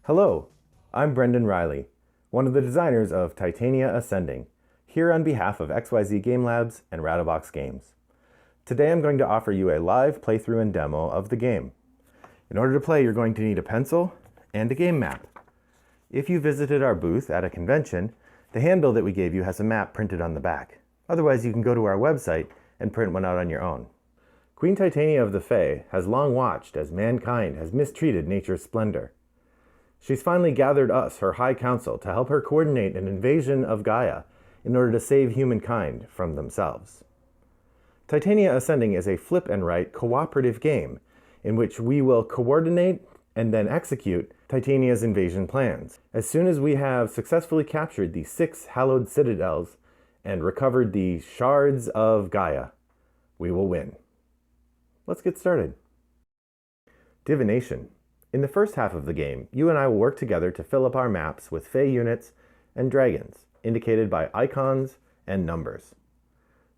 Hello, I'm Brendan Riley, one of the designers of Titania Ascending, here on behalf of XYZ Game Labs and Rattlebox Games. Today I'm going to offer you a live playthrough and demo of the game. In order to play, you're going to need a pencil and a game map. If you visited our booth at a convention, the handbill that we gave you has a map printed on the back. Otherwise, you can go to our website and print one out on your own. Queen Titania of the Fae has long watched as mankind has mistreated nature's splendor. She's finally gathered us, her High Council, to help her coordinate an invasion of Gaia in order to save humankind from themselves. Titania Ascending is a flip and write cooperative game in which we will coordinate and then execute Titania's invasion plans. As soon as we have successfully captured the 6 hallowed citadels and recovered the shards of Gaia, we will win. Let's get started. Divination. In the first half of the game, you and I will work together to fill up our maps with Fae units and dragons, indicated by icons and numbers.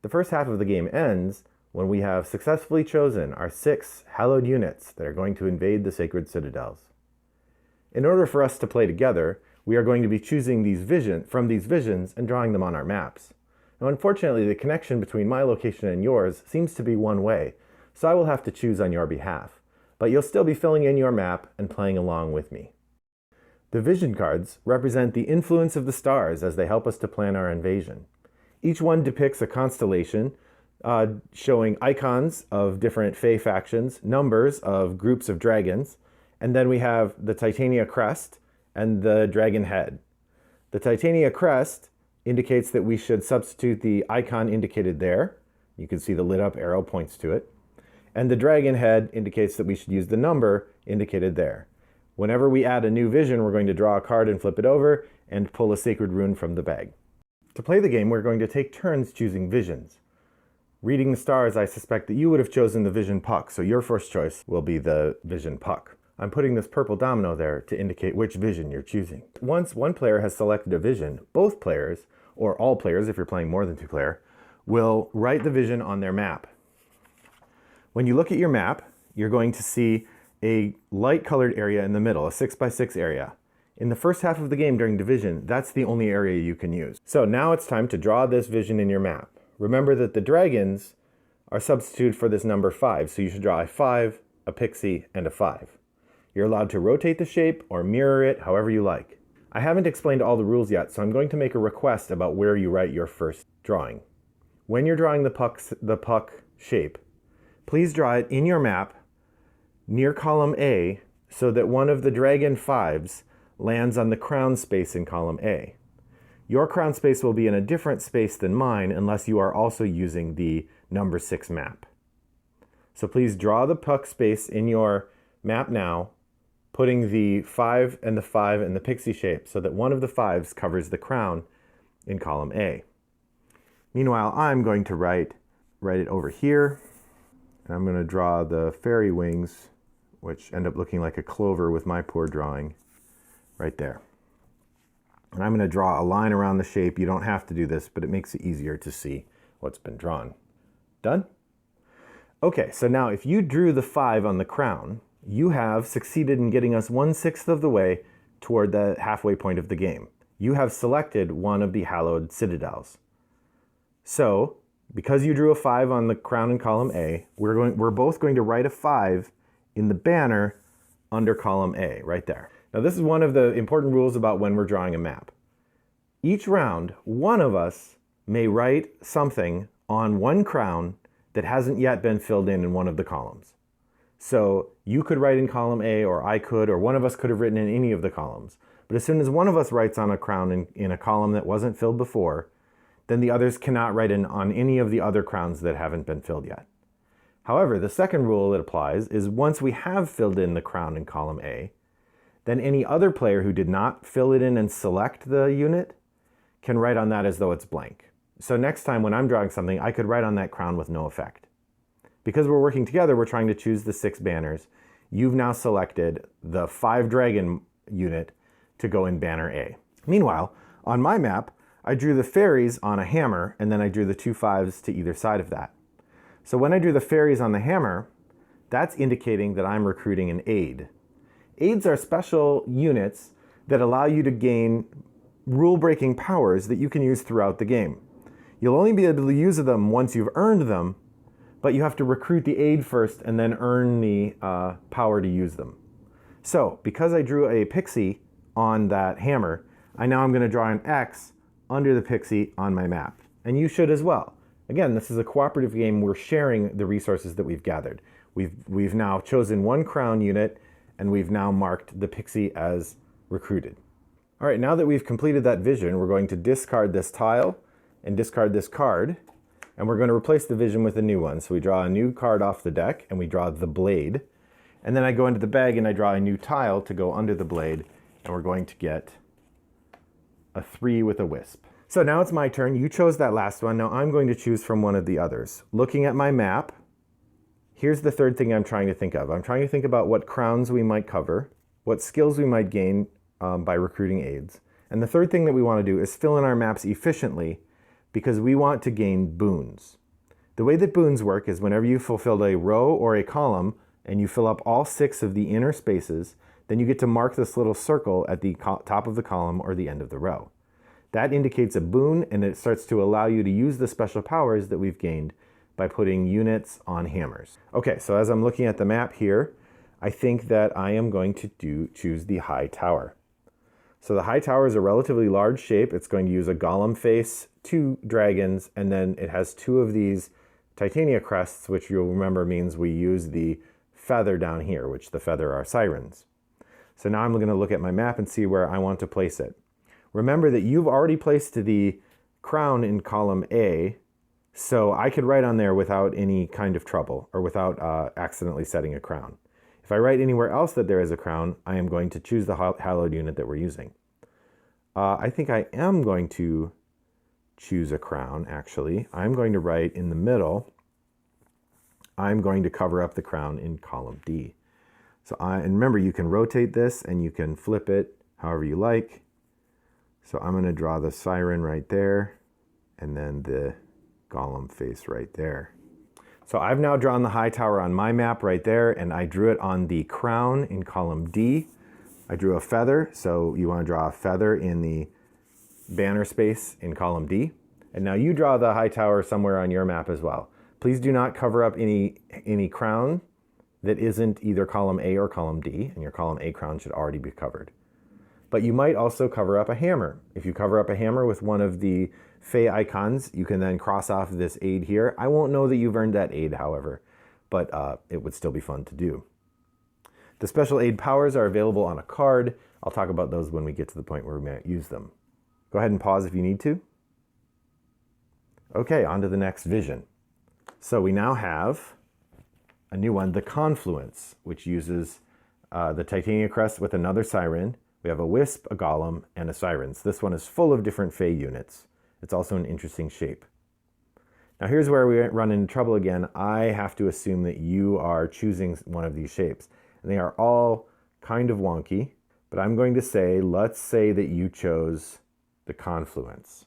The first half of the game ends when we have successfully chosen our 6 hallowed units that are going to invade the sacred citadels. In order for us to play together, we are going to be choosing from these visions and drawing them on our maps. Now, unfortunately, the connection between my location and yours seems to be one way, so I will have to choose on your behalf. But you'll still be filling in your map and playing along with me. The vision cards represent the influence of the stars as they help us to plan our invasion. Each one depicts a constellation showing icons of different Fae factions, numbers of groups of dragons, and then we have the Titania crest and the dragon head. The Titania crest indicates that we should substitute the icon indicated there. You can see the lit up arrow points to it. And the dragon head indicates that we should use the number indicated there. Whenever we add a new vision, we're going to draw a card and flip it over and pull a sacred rune from the bag. To play the game, we're going to take turns choosing visions. Reading the stars, I suspect that you would have chosen the vision puck, so your first choice will be the vision puck. I'm putting this purple domino there to indicate which vision you're choosing. Once one player has selected a vision, both players, or all players if you're playing more than 2 players, will write the vision on their map. When you look at your map, you're going to see a light-colored area in the middle, a 6x6 area. In the first half of the game during division, that's the only area you can use. So now it's time to draw this vision in your map. Remember that the dragons are substituted for this number 5, so you should draw a 5, a pixie, and a 5. You're allowed to rotate the shape or mirror it however you like. I haven't explained all the rules yet, so I'm going to make a request about where you write your first drawing. When you're drawing the puck shape, please draw it in your map near column A so that one of the dragon 5s lands on the crown space in column A. Your crown space will be in a different space than mine unless you are also using the number 6 map. So please draw the puck space in your map now, putting the 5 and the 5 in the pixie shape so that one of the 5s covers the crown in column A. Meanwhile, I'm going to write it over here. And I'm going to draw the fairy wings, which end up looking like a clover with my poor drawing, right there. And I'm going to draw a line around the shape. You don't have to do this, but it makes it easier to see what's been drawn. Done? Okay, so now if you drew the 5 on the crown, you have succeeded in getting us 1/6 of the way toward the halfway point of the game. You have selected one of the hallowed citadels. So, because you drew a 5 on the crown in column A, we're both going to write a 5 in the banner under column A, right there. Now this is one of the important rules about when we're drawing a map. Each round, one of us may write something on one crown that hasn't yet been filled in one of the columns. So you could write in column A, or I could, or one of us could have written in any of the columns. But as soon as one of us writes on a crown in a column that wasn't filled before, then the others cannot write in on any of the other crowns that haven't been filled yet. However, the second rule that applies is once we have filled in the crown in column A, then any other player who did not fill it in and select the unit can write on that as though it's blank. So next time when I'm drawing something, I could write on that crown with no effect. Because we're working together, we're trying to choose the 6 banners. You've now selected the 5 dragon unit to go in banner A. Meanwhile, on my map, I drew the fairies on a hammer, and then I drew the 2 5s to either side of that. So when I drew the fairies on the hammer, that's indicating that I'm recruiting an aid. Aids are special units that allow you to gain rule-breaking powers that you can use throughout the game. You'll only be able to use them once you've earned them, but you have to recruit the aid first and then earn the power to use them. So, because I drew a pixie on that hammer, I'm going to draw an X under the pixie on my map. And you should as well. Again, this is a cooperative game. We're sharing the resources that we've gathered. We've now chosen one crown unit, and we've now marked the pixie as recruited. All right, now that we've completed that vision, we're going to discard this tile and discard this card, and we're going to replace the vision with a new one. So we draw a new card off the deck, and we draw the blade. And then I go into the bag and I draw a new tile to go under the blade, and we're going to get a 3 with a wisp. So now it's my turn. You chose that last one. Now I'm going to choose from one of the others. Looking at my map, here's the third thing I'm trying to think of. I'm trying to think about what crowns we might cover, what skills we might gain by recruiting aids. And the third thing that we want to do is fill in our maps efficiently because we want to gain boons. The way that boons work is whenever you fulfill a row or a column and you fill up all 6 of the inner spaces, then you get to mark this little circle at the top of the column or the end of the row. That indicates a boon, and it starts to allow you to use the special powers that we've gained by putting units on hammers. Okay, so as I'm looking at the map here, I think that I am going to choose the high tower. So the high tower is a relatively large shape. It's going to use a golem face, 2 dragons, and then it has 2 of these Titania crests, which you'll remember means we use the feather down here, which the feather are sirens. So now I'm going to look at my map and see where I want to place it. Remember that you've already placed the crown in column A, so I could write on there without any kind of trouble or without accidentally setting a crown. If I write anywhere else that there is a crown, I am going to choose the hallowed unit that we're using. I think I am going to choose a crown, actually. I'm going to write in the middle. I'm going to cover up the crown in column D. So and remember, you can rotate this and you can flip it however you like. So I'm going to draw the siren right there and then the golem face right there. So I've now drawn the high tower on my map right there, and I drew it on the crown in column D. I drew a feather, so you want to draw a feather in the banner space in column D. And now you draw the high tower somewhere on your map as well. Please do not cover up any crown that isn't either column A or column D, and your column A crown should already be covered. But you might also cover up a hammer. If you cover up a hammer with one of the Fey icons, you can then cross off this aid here. I won't know that you've earned that aid, however, but it would still be fun to do. The special aid powers are available on a card. I'll talk about those when we get to the point where we might use them. Go ahead and pause if you need to. Okay, on to the next vision. So we now have a new one, the Confluence, which uses the Titania crest with another siren. We have a wisp, a golem, and a sirens. This one is full of different Fey units. It's also an interesting shape. Now here's where we run into trouble again. I have to assume that you are choosing one of these shapes. And they are all kind of wonky, but I'm going to say, let's say that you chose the Confluence.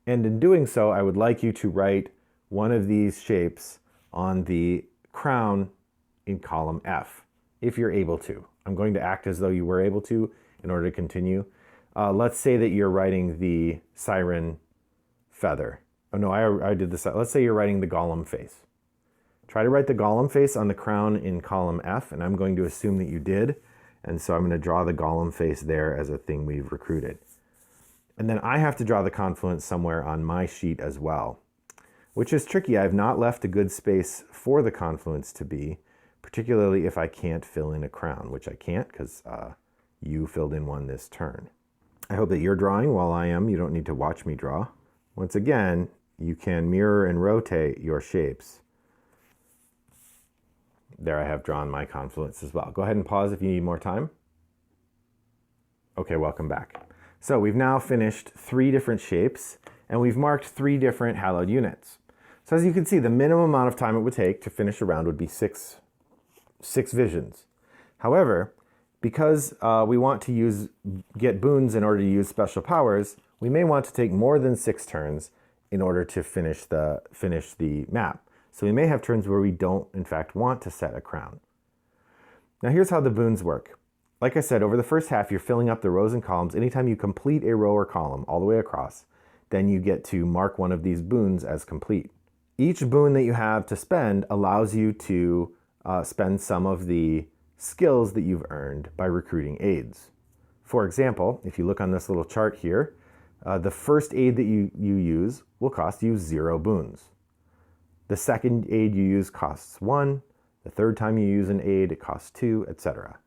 And in doing so, I would like you to write one of these shapes on the crown in column F, if you're able to. I'm going to act as though you were able to in order to continue. Let's say that you're writing the siren feather. Oh no, I did this. Let's say you're writing the golem face. Try to write the golem face on the crown in column F, and I'm going to assume that you did. And so I'm going to draw the golem face there as a thing we've recruited. And then I have to draw the confluence somewhere on my sheet as well, which is tricky. I've not left a good space for the confluence to be, particularly if I can't fill in a crown, which I can't because you filled in one this turn. I hope that you're drawing while I am. You don't need to watch me draw. Once again, you can mirror and rotate your shapes. There I have drawn my confluence as well. Go ahead and pause if you need more time. Okay, welcome back. So we've now finished 3 different shapes, and we've marked 3 different hallowed units. So as you can see, the minimum amount of time it would take to finish a round would be six visions. However, because we want to get boons in order to use special powers, we may want to take more than 6 turns in order to finish the map. So we may have turns where we don't, in fact, want to set a crown. Now here's how the boons work. Like I said, over the first half, you're filling up the rows and columns. Anytime you complete a row or column all the way across, then you get to mark one of these boons as complete. Each boon that you have to spend allows you to spend some of the skills that you've earned by recruiting aids. For example, if you look on this little chart here, the first aid that you use will cost you 0 boons. The second aid you use costs 1. The third time you use an aid, it costs 2, etc.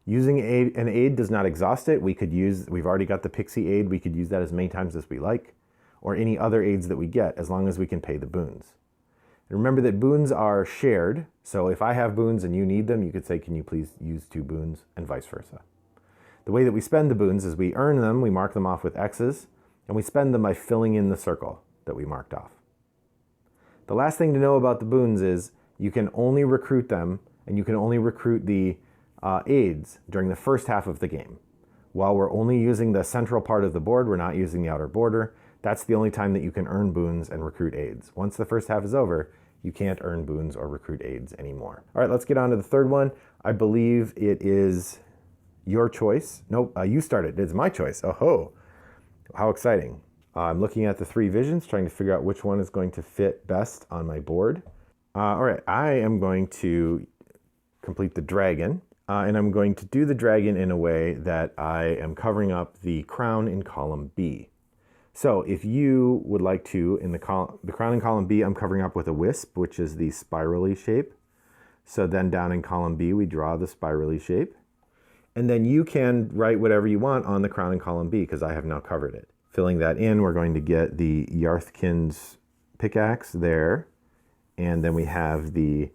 Using an aid does not exhaust it. We've already got the pixie aid. We could use that as many times as we like, or any other aids that we get, as long as we can pay the boons. And remember that boons are shared. So if I have boons and you need them, you could say, can you please use 2 boons, and vice versa. The way that we spend the boons is we earn them, we mark them off with X's, and we spend them by filling in the circle that we marked off. The last thing to know about the boons is you can only recruit them, and you can only recruit the aids during the first half of the game. While we're only using the central part of the board, we're not using the outer border. That's the only time that you can earn boons and recruit aids. Once the first half is over, you can't earn boons or recruit aids anymore. All right, let's get on to the third one. I believe it is your choice. Nope, you started. It's my choice. Oh, how exciting. I'm looking at the 3 visions, trying to figure out which one is going to fit best on my board. All right, I am going to complete the dragon, and I'm going to do the dragon in a way that I am covering up the crown in column B. So if you would like to, in the crown in column B, I'm covering up with a wisp, which is the spirally shape. So then down in column B, we draw the spirally shape. And then you can write whatever you want on the crown in column B, because I have now covered it. Filling that in, we're going to get the Yarthkin's pickaxe there. And then we have the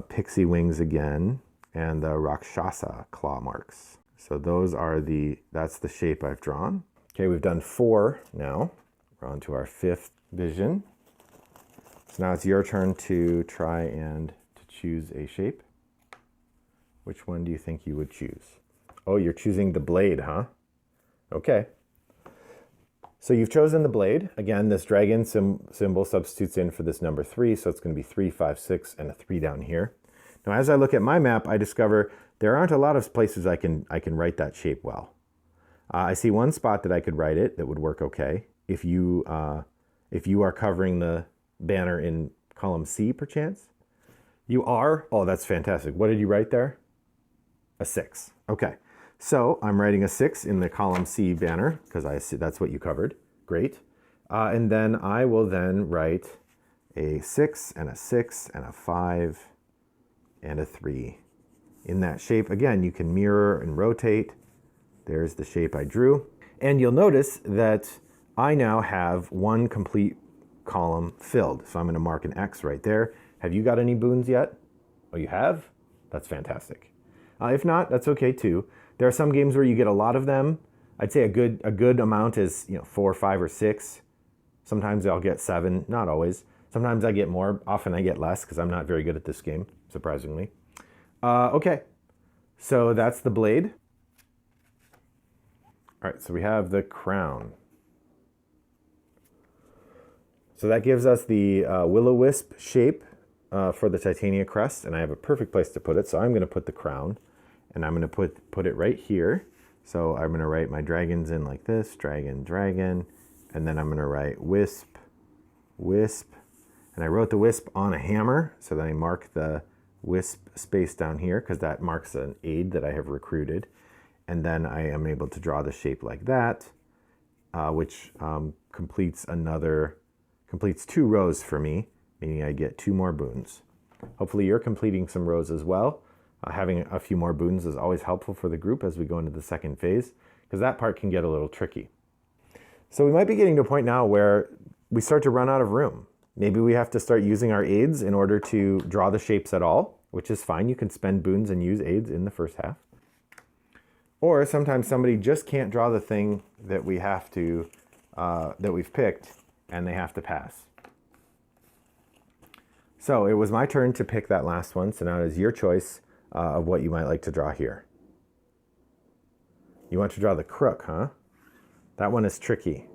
pixie wings again, and the Rakshasa claw marks. So that's the shape I've drawn. Okay, we've done 4 now. We're on to our 5th vision. So now it's your turn to try and to choose a shape. Which one do you think you would choose? Oh, you're choosing the blade, huh? Okay. So you've chosen the blade. Again, this dragon symbol substitutes in for this number 3, so it's going to be 3, 5, 6, and a 3 down here. Now, as I look at my map, I discover there aren't a lot of places I can write that shape well. I see one spot that I could write it that would work okay. If you are covering the banner in column C, perchance. You are? Oh, that's fantastic. What did you write there? A 6. Okay. So I'm writing a 6 in the column C banner, because I see that's what you covered. Great. And then I will then write a 6 and a 6 and a 5 and a 3. In that shape, again, you can mirror and rotate. There's the shape I drew. And you'll notice that I now have 1 complete column filled. So I'm going to mark an X right there. Have you got any boons yet? Oh, you have? That's fantastic. If not, that's okay too. There are some games where you get a lot of them. I'd say a good amount is 4, 5, or 6. Sometimes I'll get 7, not always. Sometimes I get more. Often I get less because I'm not very good at this game, surprisingly. Okay, so that's the blade. All right, so we have the crown. So that gives us the will-o-wisp shape for the Titania crest, and I have a perfect place to put it. So I'm going to put the crown, and I'm going to put it right here. So I'm going to write my dragons in like this, dragon, dragon, and then I'm going to write wisp, wisp, and I wrote the wisp on a hammer, so then I mark the wisp space down here because that marks an aid that I have recruited. And then I am able to draw the shape like that, which completes 2 rows for me, meaning I get 2 more boons. Hopefully you're completing some rows as well. Having a few more boons is always helpful for the group as we go into the second phase, because that part can get a little tricky. So we might be getting to a point now where we start to run out of room. Maybe we have to start using our aids in order to draw the shapes at all, which is fine. You can spend boons and use aids in the first half. Or sometimes somebody just can't draw the thing that we have to, that we've picked, and they have to pass. So it was my turn to pick that last one. So now it is your choice of what you might like to draw here. You want to draw the crook, huh? That one is tricky.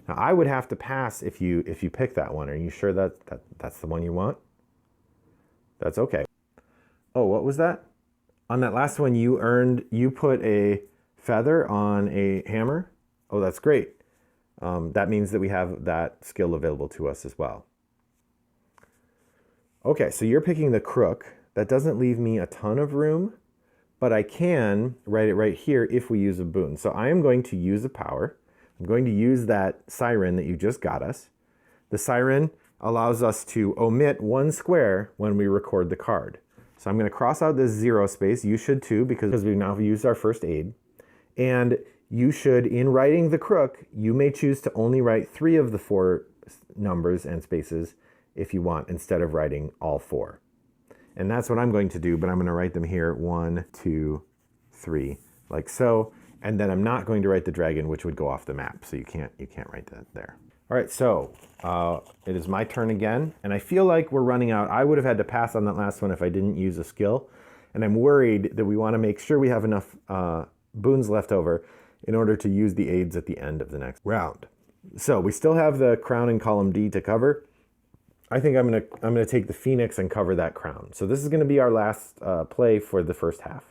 Now I would have to pass if you pick that one. Are you sure that's the one you want? That's okay. Oh, what was that? On that last one, you put a feather on a hammer. Oh, that's great. That means that we have that skill available to us as well. Okay, so you're picking the crook. That doesn't leave me a ton of room, but I can write it right here if we use a boon. So I am going to use a power. I'm going to use that siren that you just got us. The siren allows us to omit one square when we record the card. So I'm going to cross out this 0 space. You should too, because we've now used our first aid. And you should, in writing the crook, you may choose to only write 3 of the 4 numbers and spaces if you want, instead of writing all 4. And that's what I'm going to do, but I'm going to write them here, 1, 2, 3, like so. And then I'm not going to write the dragon, which would go off the map. So you can't write that there. All right, so it is my turn again. And I feel like we're running out. I would have had to pass on that last one if I didn't use a skill. And I'm worried that we want to make sure we have enough boons left over in order to use the aids at the end of the next round. So we still have the crown in column D to cover. I think I'm gonna take the Phoenix and cover that crown. So this is gonna be our last play for the first half.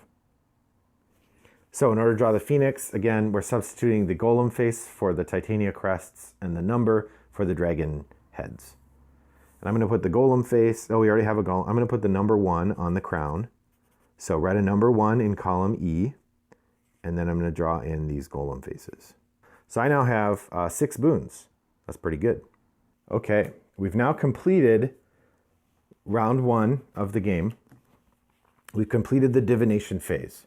So in order to draw the Phoenix, again, we're substituting the golem face for the Titania crests and the number for the dragon heads. And I'm gonna put the golem face, oh, we already have a golem. I'm gonna put the number 1 on the crown. So write a number 1 in column E, and then I'm gonna draw in these golem faces. So I now have 6 boons. That's pretty good. Okay, we've now completed round 1 of the game. We've completed the divination phase.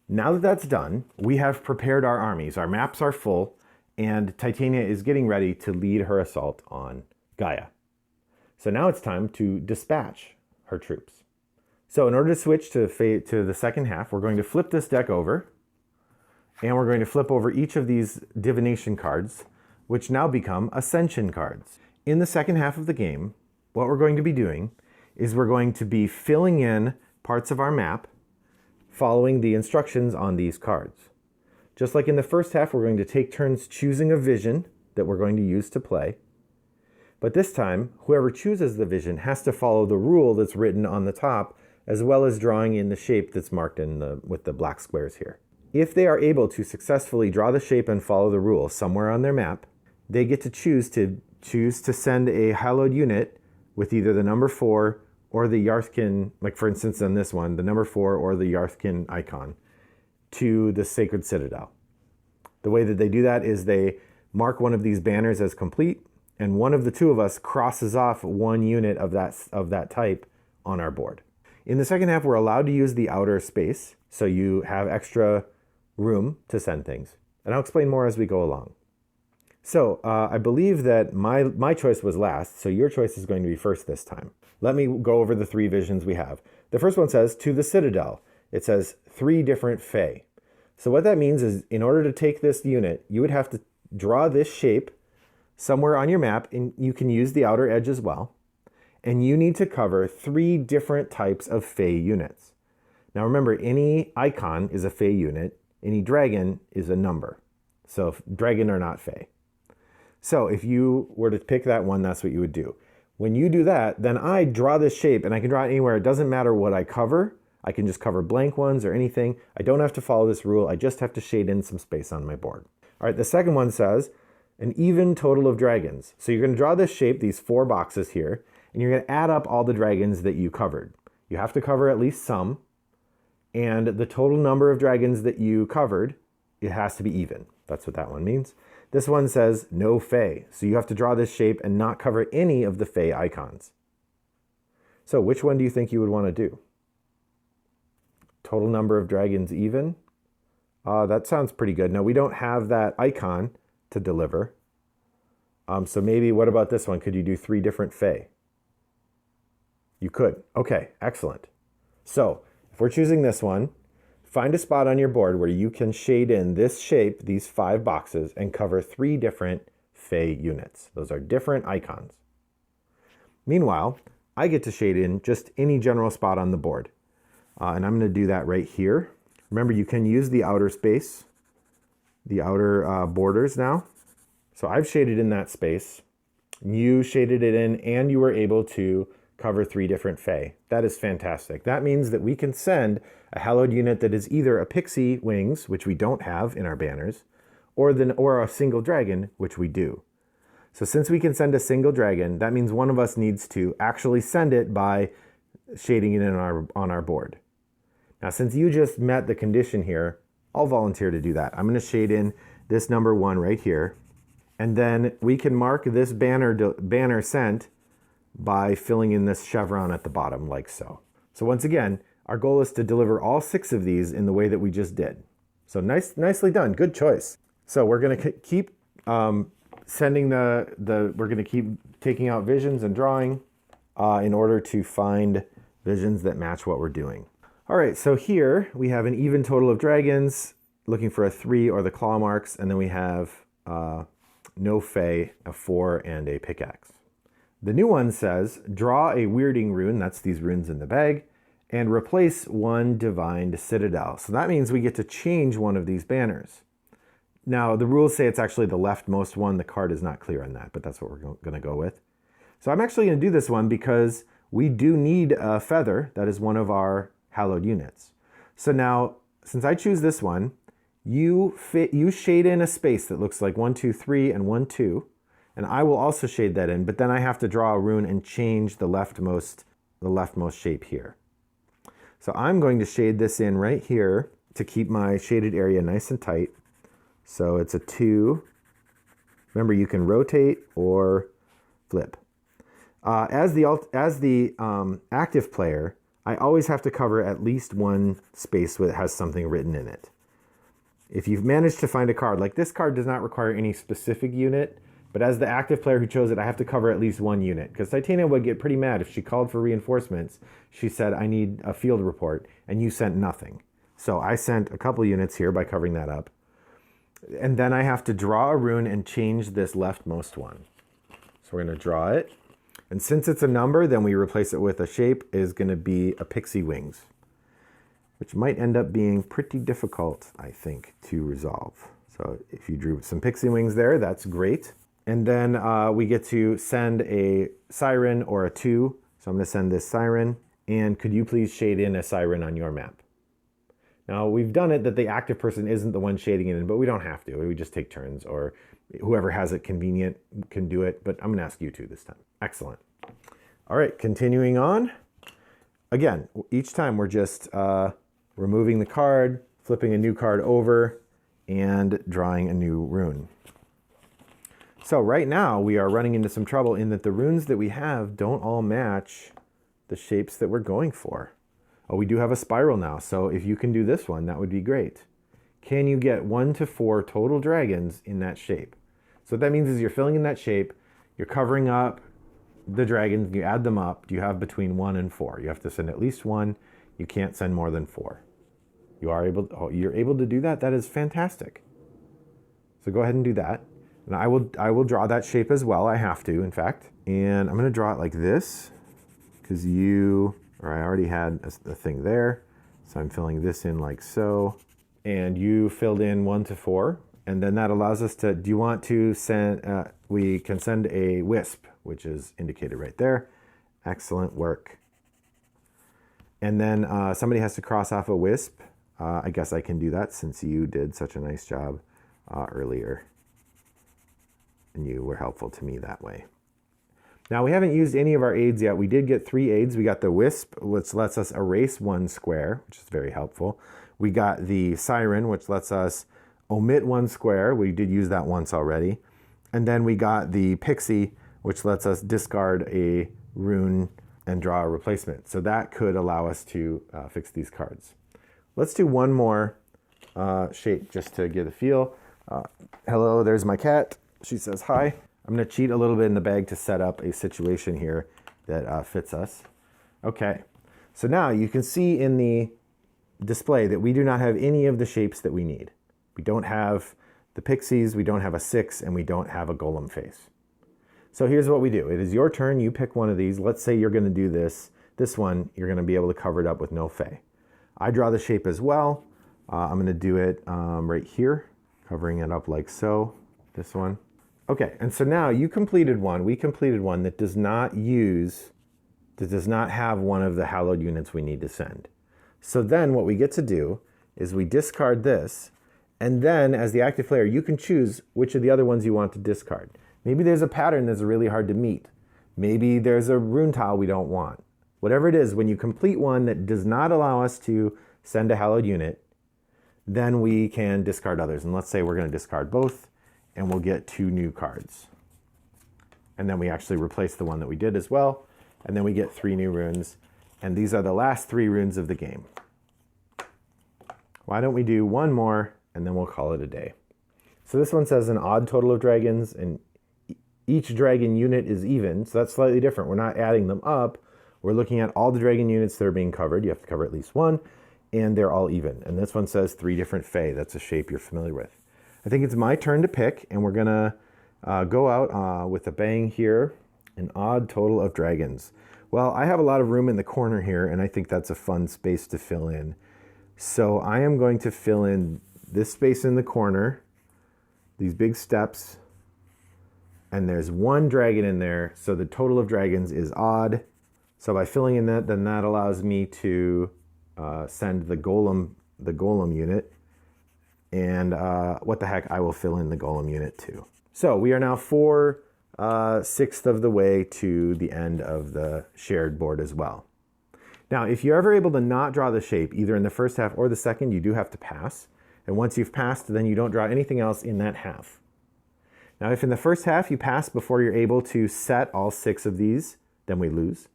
Now that that's done, we have prepared our armies. Our maps are full, and Titania is getting ready to lead her assault on Gaia. So now it's time to dispatch her troops. So in order to switch to the second half, we're going to flip this deck over, and we're going to flip over each of these divination cards, which now become ascension cards. In the second half of the game, what we're going to be doing is we're going to be filling in parts of our map following the instructions on these cards. Just like in the first half, we're going to take turns choosing a vision that we're going to use to play. But this time, whoever chooses the vision has to follow the rule that's written on the top, as well as drawing in the shape that's marked with the black squares here. If they are able to successfully draw the shape and follow the rule somewhere on their map, they get to choose to send a hallowed unit with either the number 4 or the Yarthkin, like for instance on this one, the number 4 or the Yarthkin icon, to the Sacred Citadel. The way that they do that is they mark one of these banners as complete, and one of the 2 of us crosses off one unit of that type on our board. In the second half, we're allowed to use the outer space, so you have extra room to send things. And I'll explain more as we go along. So I believe that my choice was last, so your choice is going to be first this time. Let me go over the 3 visions we have. The first one says, to the Citadel. It says 3 different Fae. So what that means is, in order to take this unit, you would have to draw this shape somewhere on your map, and you can use the outer edge as well. And you need to cover 3 different types of Fae units. Now remember, any icon is a Fae unit, any dragon is a number. So if dragon are not Fae. So if you were to pick that one, that's what you would do. When you do that, then I draw this shape, and I can draw it anywhere. It doesn't matter what I cover. I can just cover blank ones or anything. I don't have to follow this rule. I just have to shade in some space on my board. All right, the second one says an even total of dragons. So you're going to draw this shape, these 4 boxes here, and you're going to add up all the dragons that you covered. You have to cover at least some, and the total number of dragons that you covered, it has to be even. That's what that one means. This one says no Fae. So you have to draw this shape and not cover any of the Fae icons. So which one do you think you would want to do? Total number of dragons even? That sounds pretty good. Now we don't have that icon to deliver. So maybe, what about this one? Could you do 3 different Fae? You could. Okay, excellent. So if we're choosing this one, find a spot on your board where you can shade in this shape, these 5 boxes, and cover 3 different Fae units. Those are different icons. Meanwhile, I get to shade in just any general spot on the board. And I'm going to do that right here. Remember, you can use the outer space, the outer borders now. So I've shaded in that space. You shaded it in, and you were able to cover 3 different Fae. That is fantastic. That means that we can send a hallowed unit that is either a pixie wings, which we don't have in our banners, or a single dragon, which we do. So since we can send a single dragon, that means one of us needs to actually send it by shading it on our board. Now, since you just met the condition here, I'll volunteer to do that. I'm going to shade in this number 1 right here, and then we can mark this banner sent by filling in this chevron at the bottom like so. So once again, our goal is to deliver all 6 of these in the way that we just did. So nicely done, good choice. So we're going to keep sending we're going to keep taking out visions and drawing in order to find visions that match what we're doing. All right, so here we have an even total of dragons, looking for a 3 or the claw marks, and then we have no Fae, a 4, and a pickaxe. The new one says, draw a weirding rune, that's these runes in the bag, and replace 1 divined citadel. So that means we get to change one of these banners. Now, the rules say it's actually the leftmost one. The card is not clear on that, but that's what we're going to go with. So I'm actually going to do this one because we do need a feather. That is one of our hallowed units. So now, since I choose this one, you shade in a space that looks like 1, 2, 3, and 1, 2. And I will also shade that in, but then I have to draw a rune and change the leftmost shape here. So I'm going to shade this in right here to keep my shaded area nice and tight. So it's a 2. Remember, you can rotate or flip. As the active player, I always have to cover at least 1 space that has something written in it. If you've managed to find a card, like this card does not require any specific unit, but as the active player who chose it, I have to cover at least 1 unit, because Titania would get pretty mad if she called for reinforcements. She said, I need a field report, and you sent nothing. So I sent a couple units here by covering that up. And then I have to draw a rune and change this leftmost one. So we're going to draw it. And since it's a number, then we replace it with a shape is going to be a pixie wings, which might end up being pretty difficult, I think, to resolve. So if you drew some pixie wings there, that's great. And then we get to send a siren or a 2. So I'm going to send this siren. And could you please shade in a siren on your map? Now, we've done it that the active person isn't the one shading it in, but we don't have to. We just take turns, or whoever has it convenient can do it. But I'm going to ask you to this time. Excellent. All right, continuing on. Again, each time we're just removing the card, flipping a new card over, and drawing a new rune. So right now we are running into some trouble in that the runes that we have don't all match the shapes that we're going for. Oh, we do have a spiral now, so if you can do this one, that would be great. Can you get 1 to 4 total dragons in that shape? So what that means is you're filling in that shape, you're covering up the dragons, you add them up, you have between 1 and 4. You have to send at least 1, you can't send more than 4. You're able to do that? That is fantastic. So go ahead and do that. And I will draw that shape as well. I have to, in fact. And I'm going to draw it like this because I already had a thing there. So I'm filling this in like so. And you filled in 1 to 4. And then that allows us to, do you want to send, we can send a wisp, which is indicated right there. Excellent work. And then somebody has to cross off a wisp. I guess I can do that since you did such a nice job earlier. And you were helpful to me that way. Now, we haven't used any of our aids yet. We did get 3 aids. We got the wisp, which lets us erase 1 square, which is very helpful. We got the siren, which lets us omit 1 square. We did use that once already. And then we got the pixie, which lets us discard a rune and draw a replacement. So that could allow us to fix these cards. Let's do one more shape just to get a feel. Hello, there's my cat. She says hi. I'm going to cheat a little bit in the bag to set up a situation here that fits us. Okay, so now you can see in the display that we do not have any of the shapes that we need. We don't have the pixies, we don't have a 6, and we don't have a golem face. So here's what we do. It is your turn. You pick one of these. Let's say you're going to do this. This one, you're going to be able to cover it up with no Fae. I draw the shape as well. I'm going to do it right here, covering it up like so. This one. Okay, and so now you completed one. We completed one that does not use that does not have one of the hallowed units we need to send. So then what we get to do is we discard this, and then as the active player, you can choose which of the other ones you want to discard. Maybe there's a pattern that's really hard to meet. Maybe there's a rune tile we don't want. Whatever it is, when you complete one that does not allow us to send a hallowed unit, then we can discard others. And let's say we're going to discard both, and we'll get 2 new cards. And then we actually replace the one that we did as well, and then we get 3 new runes. And these are the last 3 runes of the game. Why don't we do one more, and then we'll call it a day. So this one says an odd total of dragons, and each dragon unit is even, so that's slightly different. We're not adding them up. We're looking at all the dragon units that are being covered. You have to cover at least one, and they're all even. And this one says 3 different fae. That's a shape you're familiar with. I think it's my turn to pick, and we're gonna go out with a bang here. An odd total of dragons. Well, I have a lot of room in the corner here, and I think that's a fun space to fill in. So I am going to fill in this space in the corner, these big steps, and there's 1 dragon in there, so the total of dragons is odd. So by filling in that, then that allows me to send the golem unit, and what the heck, I will fill in the golem unit too. So we are now 4/6 of the way to the end of the shared board as well. Now, if you're ever able to not draw the shape, either in the first half or the second, you do have to pass. And once you've passed, then you don't draw anything else in that half. Now, if in the first half you pass before you're able to set all 6 of these, then we lose.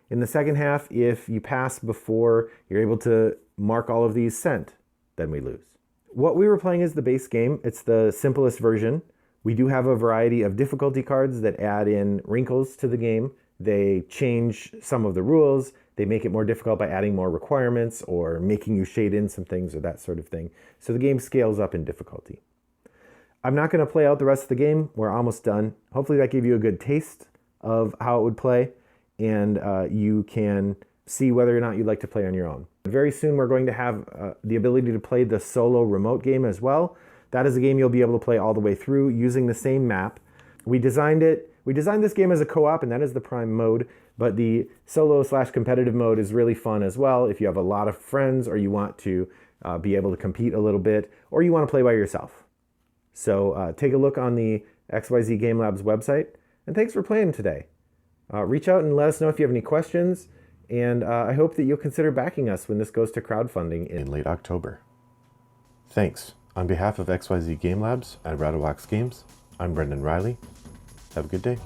In the second half, if you pass before you're able to mark all of these sent, then we lose. What we were playing is the base game. It's the simplest version. We do have a variety of difficulty cards that add in wrinkles to the game. They change some of the rules. They make it more difficult by adding more requirements or making you shade in some things or that sort of thing. So the game scales up in difficulty. I'm not going to play out the rest of the game. We're almost done. Hopefully that gave you a good taste of how it would play, and you can see whether or not you'd like to play on your own. Very soon we're going to have the ability to play the solo remote game as well. That is a game you'll be able to play all the way through using the same map. We designed this game as a co-op, and that is the prime mode, but the solo/competitive mode is really fun as well if you have a lot of friends, or you want to be able to compete a little bit, or you want to play by yourself. So take a look on the XYZ Game Labs website, and thanks for playing today. Reach out and let us know if you have any questions, and I hope that you'll consider backing us when this goes to crowdfunding in late October. Thanks. On behalf of XYZ Game Labs at Rattlebox Games, I'm Brendan Riley. Have a good day.